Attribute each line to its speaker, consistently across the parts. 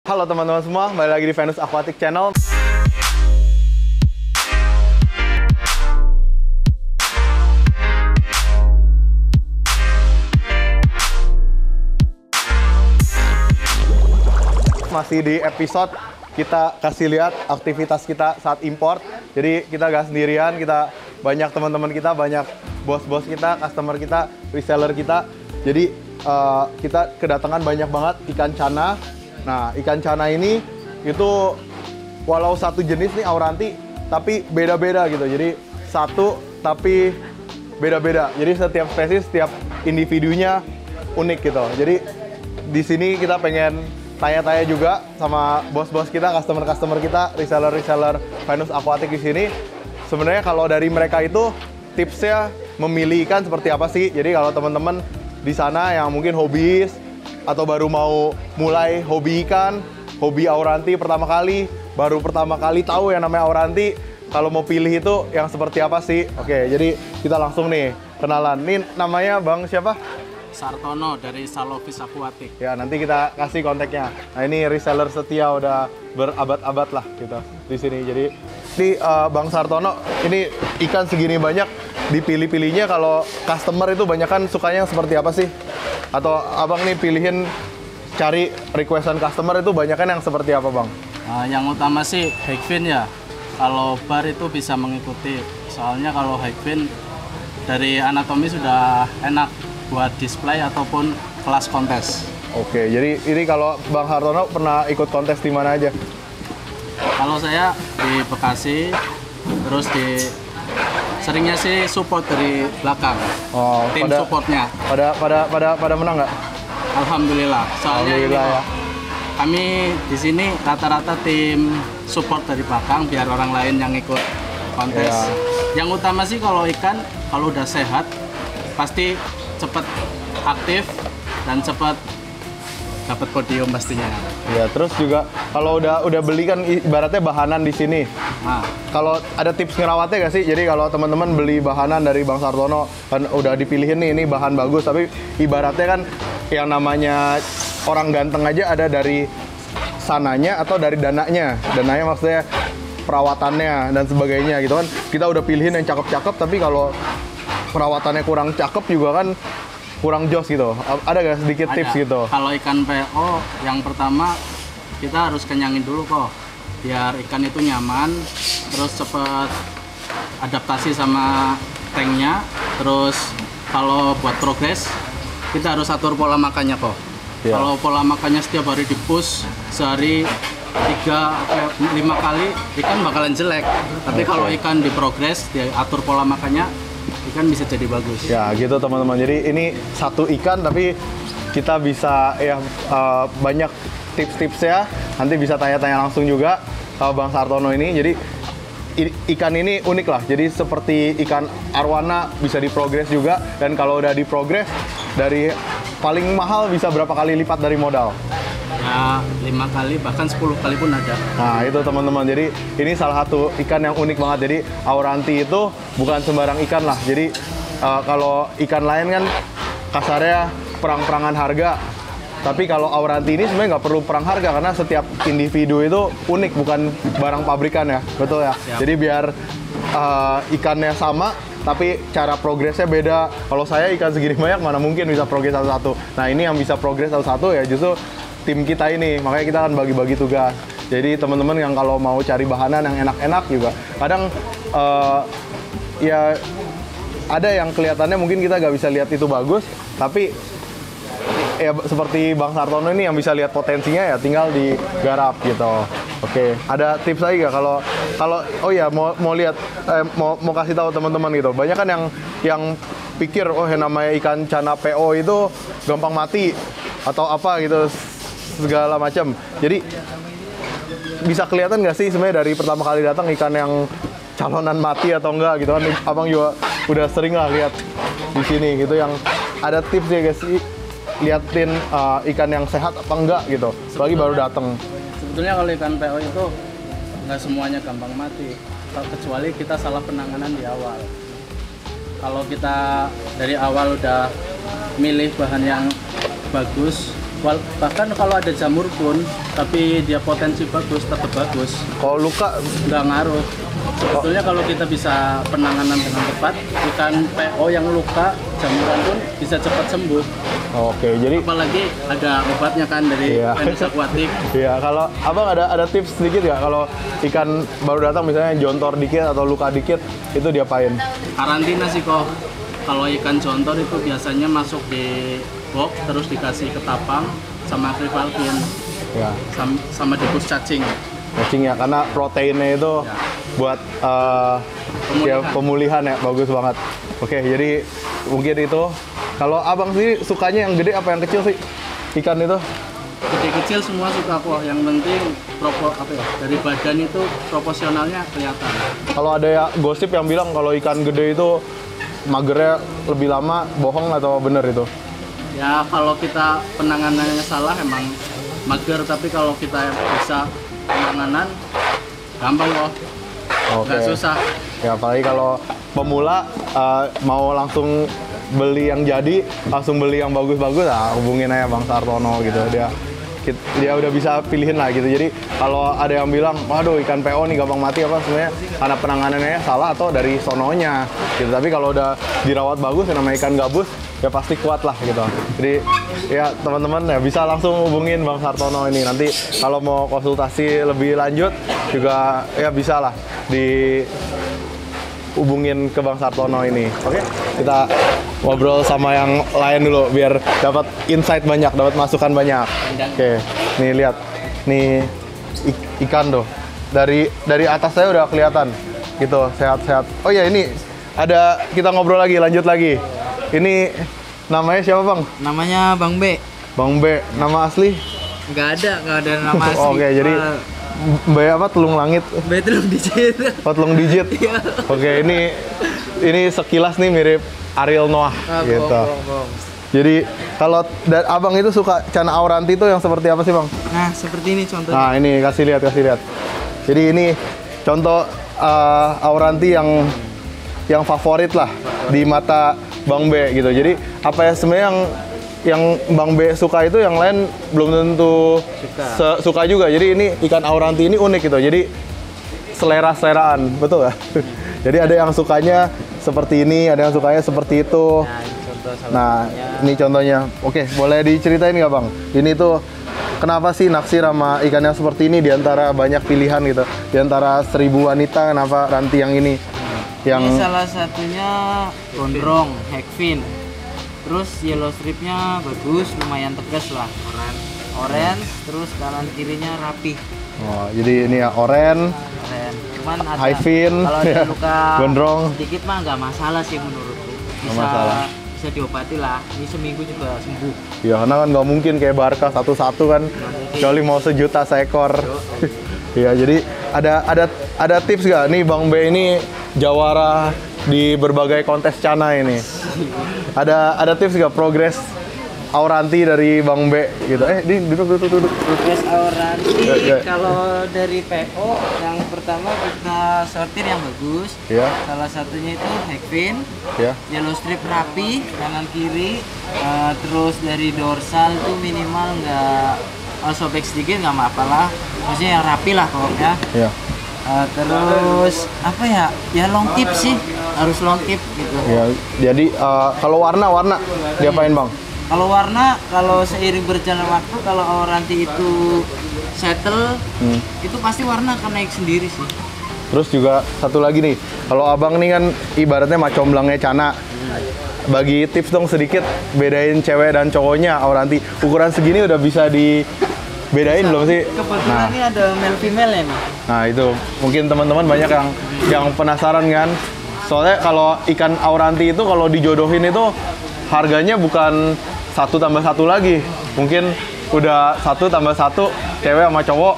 Speaker 1: Halo teman-teman semua, kembali lagi di Venus Aquatic Channel. Masih di episode kita kasih lihat aktivitas kita saat import. Jadi kita gak sendirian, kita banyak teman-teman kita, banyak bos-bos kita, customer kita, reseller kita. Jadi kita kedatangan banyak banget ikan cana. Nah, ikan cana ini itu walau satu jenis nih Auranti, tapi beda-beda gitu. Jadi satu tapi beda-beda. Jadi setiap spesies, setiap individunya unik gitu. Jadi di sini kita pengen tanya-tanya juga sama bos-bos kita, customer-customer kita, reseller-reseller Venus Aquatic di sini. Sebenarnya kalau dari mereka itu tipsnya memilih ikan seperti apa sih? Jadi kalau teman-teman di sana yang mungkin hobis atau baru mau mulai hobi ikan, hobi Auranti pertama kali, baru pertama kali tahu yang namanya Auranti, kalau mau pilih itu yang seperti apa sih? Oke, jadi kita langsung nih kenalan. Ini namanya Bang siapa?
Speaker 2: Sartono dari Salovis Aquatic.
Speaker 1: Ya, nanti kita kasih kontaknya. Nah, ini reseller setia udah berabad-abad lah kita di sini. Jadi di Bang Sartono, ini ikan segini banyak, dipilih-pilihnya kalau customer itu banyak kan sukanya yang seperti apa sih? Atau abang nih pilihin cari requestan customer itu banyak kan yang seperti apa bang?
Speaker 2: Yang utama sih high fin ya. Kalau bar itu bisa mengikuti. Soalnya kalau high fin dari anatomi sudah enak buat display ataupun kelas kontes.
Speaker 1: Oke, jadi ini kalau Bang Hartono pernah ikut kontes di mana aja?
Speaker 2: Kalau saya di Bekasi, terus seringnya sih support dari belakang.
Speaker 1: Oh,
Speaker 2: tim supportnya.
Speaker 1: Pada menang nggak?
Speaker 2: Alhamdulillah. Soalnya
Speaker 1: Alhamdulillah
Speaker 2: ini,
Speaker 1: ya.
Speaker 2: kami di sini rata-rata tim support dari belakang biar orang lain yang ikut kontes.
Speaker 1: Ya.
Speaker 2: Yang utama sih kalau ikan kalau udah sehat pasti cepat aktif dan cepat dapat podium pastinya.
Speaker 1: Ya, terus juga kalau udah beli kan ibaratnya bahanan di sini.
Speaker 2: Nah,
Speaker 1: kalau ada tips ngerawatnya nggak sih? Jadi kalau teman-teman beli bahanan dari Bang Sartono kan udah dipilihin nih ini bahan bagus, tapi ibaratnya kan yang namanya orang ganteng aja ada dari sananya atau dari dananya. Dananya maksudnya perawatannya dan sebagainya gitu kan. Kita udah pilihin yang cakep-cakep, tapi kalau perawatannya kurang cakep juga kan kurang jos gitu. Ada nggak sedikit tips gitu?
Speaker 2: Kalau ikan PO yang pertama kita harus kenyangin dulu kok, biar ikan itu nyaman, terus cepet adaptasi sama tanknya. Terus kalau buat progres kita harus atur pola makannya kok. Ya. Kalau pola makannya setiap hari di-push sehari 3-5 kali, ikan bakalan jelek. Tapi kalau ikan di progres, diatur pola makannya, ikan bisa jadi bagus.
Speaker 1: Ya gitu teman-teman. Jadi ini satu ikan tapi kita bisa ya banyak tips-tipsnya. Nanti bisa tanya-tanya langsung juga sama Bang Sartono ini. Jadi ikan ini unik lah. Jadi seperti ikan arwana bisa diprogres juga. Dan kalau udah diprogres dari paling mahal bisa berapa kali lipat dari modal?
Speaker 2: Ya 5 kali bahkan 10 kali pun ada.
Speaker 1: Nah itu teman-teman, jadi ini salah satu ikan yang unik banget. Jadi Auranti itu bukan sembarang ikan lah. Jadi kalau ikan lain kan kasarnya perang-perangan harga, tapi kalau Auranti ini sebenarnya nggak perlu perang harga karena setiap individu itu unik, bukan barang pabrikan ya, betul ya.
Speaker 2: Siap.
Speaker 1: Jadi biar ikannya sama tapi cara progresnya beda. Kalau saya ikan segini banyak mana mungkin bisa progres satu-satu. Nah ini yang bisa progres satu-satu ya justru tim kita ini, makanya kita akan bagi-bagi tugas. Jadi teman-teman yang kalau mau cari bahanan yang enak-enak juga, kadang ya ada yang kelihatannya mungkin kita nggak bisa lihat itu bagus, tapi ya seperti Bang Sartono ini yang bisa lihat potensinya ya tinggal digarap gitu. Oke, ada tips lagi nggak kalau oh ya mau lihat mau kasih tahu teman-teman gitu. Banyak kan yang pikir oh yang namanya ikan cana PO itu gampang mati atau apa gitu segala macam. Jadi bisa kelihatan nggak sih sebenarnya dari pertama kali datang ikan yang calonan mati atau enggak gitu kan? Abang juga udah sering lah lihat di sini gitu. Yang ada tips ya guys, liatin ikan yang sehat apa enggak gitu. Apalagi baru datang.
Speaker 2: Sebetulnya kalau ikan PO itu nggak semuanya gampang mati, kecuali kita salah penanganan di awal. Kalau kita dari awal udah milih bahan yang bagus, Bahkan kalau ada jamur pun, tapi dia potensi bagus, tetap bagus.
Speaker 1: Kalau luka,
Speaker 2: Nggak ngaruh. Sebetulnya kalau kita bisa penanganan dengan tepat, ikan PO yang luka, jamuran pun bisa cepat sembuh.
Speaker 1: oke. Jadi
Speaker 2: Apalagi ada obatnya kan dari
Speaker 1: Iya.
Speaker 2: Venus Aquatic.
Speaker 1: iya, kalau abang ada tips sedikit nggak kalau ikan baru datang misalnya jontor dikit atau luka dikit itu diapain?
Speaker 2: Karantina sih kok. Kalau ikan jontor itu biasanya masuk di box, terus dikasih ketapang sama Frivalkin,
Speaker 1: Ya,
Speaker 2: sama dibus cacing.
Speaker 1: cacing ya, karena proteinnya itu
Speaker 2: Ya.
Speaker 1: buat ya, pemulihan ya, bagus banget. Oke, jadi mungkin itu. Kalau abang sendiri sukanya yang gede apa yang kecil sih ikan itu?
Speaker 2: Gede kecil semua suka kok. Yang penting dari badan itu proporsionalnya kelihatan.
Speaker 1: Kalau ada ya gosip yang bilang kalau ikan gede itu magernya lebih lama, bohong atau bener itu?
Speaker 2: Ya kalau kita penanganannya salah emang mager, tapi kalau kita bisa penanganan gampang kok.
Speaker 1: Oke.
Speaker 2: Nggak susah.
Speaker 1: Ya apalagi kalau pemula mau langsung beli yang jadi, langsung beli yang bagus-bagus, hubungin aja Bang Sartono gitu. Dia udah bisa pilihin lah gitu. Jadi kalau ada yang bilang, waduh ikan PO nih gampang mati apa, sebenarnya karena penanganannya salah atau dari sononya gitu. Tapi kalau udah dirawat bagus, yang namanya ikan gabus, ya pasti kuat lah gitu. Jadi ya teman-teman ya bisa langsung hubungin Bang Sartono ini. Nanti kalau mau konsultasi lebih lanjut juga ya bisa lah hubungin ke Bang Sartono ini. Oke, kita ngobrol sama yang lain dulu biar dapat insight banyak, dapat masukan banyak. Oke, nih lihat, nih ikan tuh dari atas saya udah kelihatan, gitu sehat-sehat. Oh ya ini ada kita ngobrol lagi, lanjut lagi. Ini namanya siapa Bang?
Speaker 3: Namanya Bang B.
Speaker 1: Bang B, nama asli?
Speaker 3: Nggak ada nama asli.
Speaker 1: Oke, jadi B apa? Telung langit.
Speaker 3: B telung digit.
Speaker 1: Oh, telung digit.
Speaker 3: Iya.
Speaker 1: Oke, ini sekilas nih mirip Ariel Noah gitu.
Speaker 3: Bohong.
Speaker 1: Jadi kalau abang itu suka Cana Auranti itu yang seperti apa sih Bang?
Speaker 3: Nah, seperti ini contohnya.
Speaker 1: Nah ini kasih lihat. Jadi ini contoh Auranti yang favorit lah di mata Bang B gitu. Jadi apa ya sebenarnya yang Bang B suka itu yang lain belum tentu suka juga. Jadi ini ikan Auranti ini unik gitu. Jadi selera-seleraan, betul ya? Jadi ada yang sukanya seperti ini, ada yang sukanya seperti itu. Nah, ini contohnya. Oke, boleh diceritain nggak Bang? Ini tuh kenapa sih naksir sama ikan yang seperti ini di antara banyak pilihan gitu? Di antara 1000 wanita, kenapa ranti yang ini?
Speaker 3: Ini salah satunya gondrong, hagfin. Terus yellow stripnya bagus, lumayan tegas lah. Orange, terus kanan kirinya rapi.
Speaker 1: Oh, jadi ini ya oren,
Speaker 3: Cuman ada
Speaker 1: Hyphin,
Speaker 3: kalau ada luka
Speaker 1: gondrong.
Speaker 3: sedikit mah nggak masalah sih menurutku.
Speaker 1: Masalah.
Speaker 3: Bisa diobati lah. Ini seminggu juga sembuh.
Speaker 1: Ya karena kan nggak mungkin kayak Barca satu-satu kan, kecuali mau 1 juta seekor. Iya, jadi ada tips nggak? Nih Bang B ini jawara di berbagai kontes Cana ini. Ada tips nggak progres Auranti dari Bang B gitu? Duduk.
Speaker 3: Progres Auranti
Speaker 1: Ya.
Speaker 3: kalau dari PO yang pertama kita sortir yang bagus.
Speaker 1: Ya,
Speaker 3: Salah satunya itu hagfin,
Speaker 1: ya.
Speaker 3: yellow strip rapi kanan kiri, terus dari dorsal tuh minimal nggak sobek sedikit nggak apa-apa lah. Maksudnya yang rapi lah pokoknya.
Speaker 1: Ya.
Speaker 3: Terus apa ya? Ya long tip sih, harus long tip gitu.
Speaker 1: Ya, jadi kalau warna diapain Bang?
Speaker 3: Kalau warna, kalau seiring berjalan waktu, kalau Auranti itu settle, itu pasti warna akan naik sendiri sih.
Speaker 1: Terus juga satu lagi nih, kalau abang nih kan ibaratnya macomblangnya Cana. Bagi tips dong sedikit, bedain cewek dan cowoknya Auranti. Ukuran segini udah bisa dibedain belum sih?
Speaker 3: Kebetulan ini ada male female ya nih.
Speaker 1: Nah itu mungkin teman-teman banyak yang penasaran kan. Soalnya kalau ikan Auranti itu kalau dijodohin itu harganya bukan 1 tambah 1 lagi. Mungkin udah 1 tambah 1 cewek sama cowok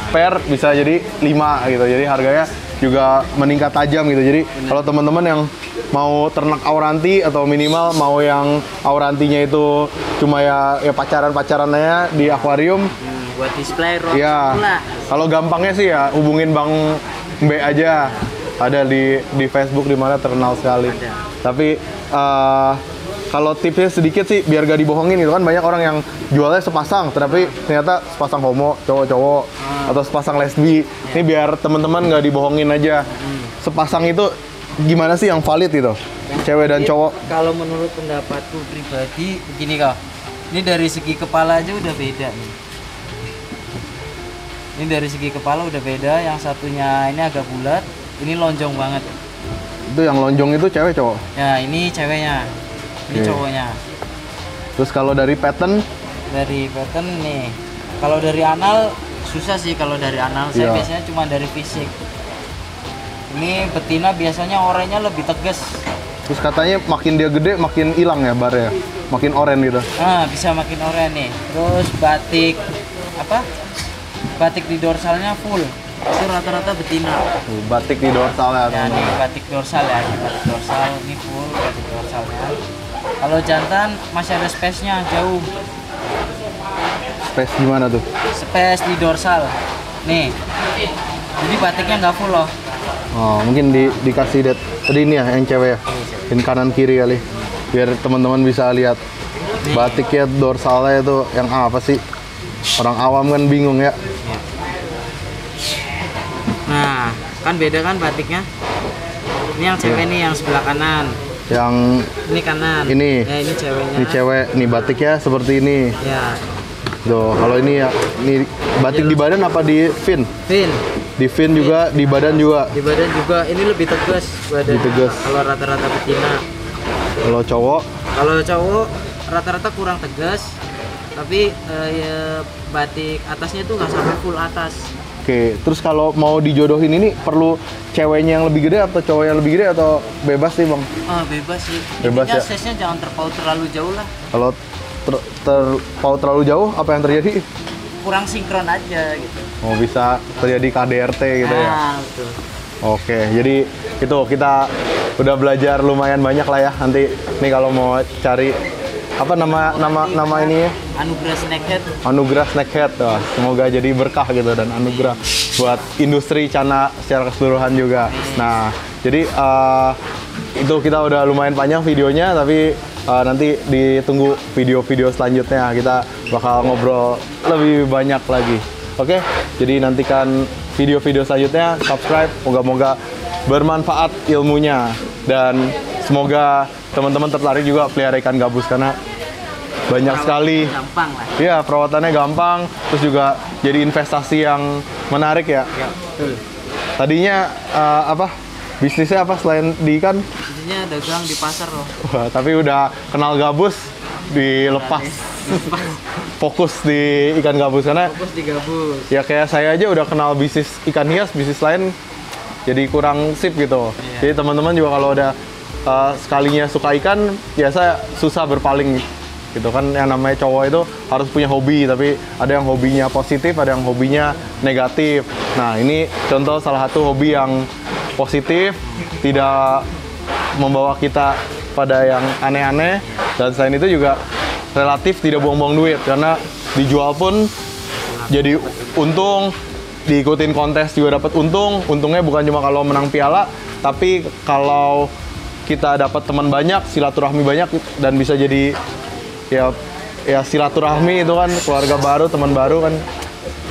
Speaker 1: pair bisa jadi 5 gitu. Jadi harganya juga meningkat tajam gitu. Jadi kalau teman-teman yang mau ternak Auranti atau minimal mau yang Aurantinya itu cuma ya pacaran-pacarannya di akuarium.
Speaker 3: Buat display rock
Speaker 1: Iya.
Speaker 3: pula.
Speaker 1: Kalau gampangnya sih ya hubungin Bang B aja. Ada di Facebook di mana terkenal sekali.
Speaker 3: Ada.
Speaker 1: Tapi kalau tipsnya sedikit sih biar gak dibohongin gitu kan, banyak orang yang jualnya sepasang tapi ternyata sepasang homo cowok-cowok atau sepasang lesbi. Ini biar teman-teman nggak dibohongin aja. Sepasang itu gimana sih yang valid itu? Cewek dan
Speaker 3: Jadi,
Speaker 1: cowok.
Speaker 3: kalau menurut pendapatku pribadi begini kok. Ini dari segi kepala aja udah beda nih. Ini dari segi kepala udah beda, yang satunya ini agak bulat, ini lonjong banget.
Speaker 1: Itu yang lonjong itu cewek cowok.
Speaker 3: Ya, ini ceweknya. Ini
Speaker 1: Oke.
Speaker 3: cowoknya.
Speaker 1: Terus kalau dari pattern,
Speaker 3: Dari pattern nih. Kalau dari anal susah sih kalau dari anal. Saya
Speaker 1: Iya.
Speaker 3: biasanya cuma dari fisik. Ini betina biasanya oranye lebih tegas.
Speaker 1: terus katanya makin dia gede makin hilang ya barnya, makin oranye gitu.
Speaker 3: Nah, bisa makin oranye nih. Terus batik apa? Batik di dorsalnya full. Itu rata-rata betina.
Speaker 1: Batik di dorsal ya.
Speaker 3: Ya, ini batik dorsal ya. Ini batik dorsal, ini full batik dorsalnya. Kalau jantan masih ada space-nya jauh.
Speaker 1: Space gimana tuh?
Speaker 3: Space di dorsal. Nih. Jadi batiknya nggak full loh.
Speaker 1: Oh, mungkin dikasih dat tadi ini ya yang cewek ya. Yang kanan kiri kali. Biar teman-teman bisa lihat batiknya dorsalnya itu yang apa sih? Orang awam kan bingung ya.
Speaker 3: Nah, kan beda kan batiknya. Ini yang cewek nih yang sebelah kanan.
Speaker 1: Yang
Speaker 3: Ini kanan.
Speaker 1: Ini.
Speaker 3: Ya, ini ceweknya.
Speaker 1: ini cewek, nih batiknya seperti ini.
Speaker 3: Ya,
Speaker 1: Tuh, kalau ini ya, ini batik di badan apa di fin?
Speaker 3: fin.
Speaker 1: Di fin juga, di badan juga.
Speaker 3: Di badan juga ini lebih tegas badannya.
Speaker 1: Lebih tegas.
Speaker 3: Kalau rata-rata betina.
Speaker 1: Kalau cowok,
Speaker 3: Kalau cowok rata-rata kurang tegas. Tapi ya, batik atasnya tuh nggak sampai full atas.
Speaker 1: oke. Terus kalau mau dijodohin ini perlu ceweknya yang lebih gede atau cowok yang lebih gede atau bebas sih bang?
Speaker 3: Ah, bebas sih.
Speaker 1: Bebas
Speaker 3: Intinya
Speaker 1: ya?
Speaker 3: size-nya jangan terpaut terlalu jauh lah.
Speaker 1: Kalau terpaut terlalu jauh, apa yang terjadi?
Speaker 3: Kurang sinkron aja gitu.
Speaker 1: Oh, bisa terjadi KDRT gitu ya?
Speaker 3: Nah, betul.
Speaker 1: Oke, jadi itu kita udah belajar lumayan banyak lah ya. Nanti nih kalau mau cari apa nama ini ya?
Speaker 3: Anugerah snakehead.
Speaker 1: Anugerah Snakehead. Wah, semoga jadi berkah gitu dan anugerah buat industri cana secara keseluruhan juga. Nah, jadi itu kita udah lumayan panjang videonya, tapi nanti ditunggu video-video selanjutnya, kita bakal ngobrol lebih banyak lagi. Oke, jadi nantikan video-video selanjutnya, subscribe, moga-moga bermanfaat ilmunya dan semoga teman-teman tertarik juga pelihara ikan gabus karena banyak sekali.
Speaker 3: Gampang lah.
Speaker 1: Iya, perawatannya gampang, terus juga jadi investasi yang menarik ya.
Speaker 3: Ya, betul.
Speaker 1: Tadinya apa? Bisnisnya apa selain di ikan?
Speaker 3: Intinya dagang di pasar loh.
Speaker 1: Wah, tapi udah kenal gabus, dilepas. Fokus di ikan gabus karena
Speaker 3: Fokus di gabus.
Speaker 1: ya kayak saya aja udah kenal bisnis ikan hias, bisnis lain jadi kurang sip gitu.
Speaker 3: Iya.
Speaker 1: Jadi teman-teman juga kalau udah sekalinya suka ikan, biasa susah berpaling gitu kan. Yang namanya cowok itu harus punya hobi, tapi ada yang hobinya positif, ada yang hobinya negatif. Nah, ini contoh salah satu hobi yang positif, tidak membawa kita pada yang aneh-aneh, dan selain itu juga relatif tidak buang-buang duit karena dijual pun jadi untung, diikutin kontes juga dapat untung. Untungnya bukan cuma kalau menang piala, tapi kalau kita dapat teman banyak, silaturahmi banyak, dan bisa jadi ya silaturahmi itu kan, keluarga baru, teman baru kan,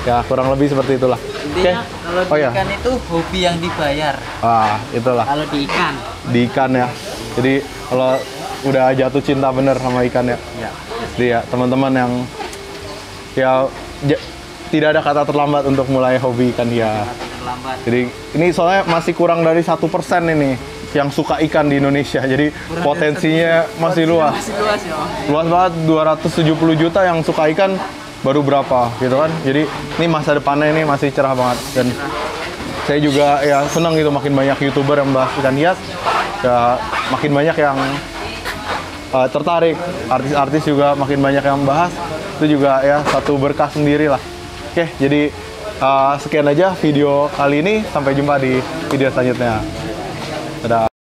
Speaker 1: ya kurang lebih seperti itulah.
Speaker 3: Intinya kalau di
Speaker 1: Oh ya,
Speaker 3: ikan itu hobi yang dibayar.
Speaker 1: itulah
Speaker 3: Kalau di ikan.
Speaker 1: di ikan ya. Jadi kalau udah jatuh cinta bener sama ikan ya.
Speaker 3: Ya.
Speaker 1: Jadi ya teman-teman yang tidak ada kata terlambat untuk mulai hobi ikan hias.
Speaker 3: Terlambat.
Speaker 1: Jadi ini soalnya masih kurang dari 1% ini yang suka ikan di Indonesia. Jadi potensinya masih luas.
Speaker 3: Masih luas ya.
Speaker 1: Luas banget, 270 juta yang suka ikan baru berapa gitu kan. Jadi ini masa depannya ini masih cerah banget. Dan saya juga ya senang gitu makin banyak YouTuber yang bahas ikan hias. Ya makin banyak yang tertarik. Artis-artis juga makin banyak yang bahas. Itu juga ya satu berkah sendiri lah. Oke, jadi sekian aja video kali ini. Sampai jumpa di video selanjutnya. Dadah.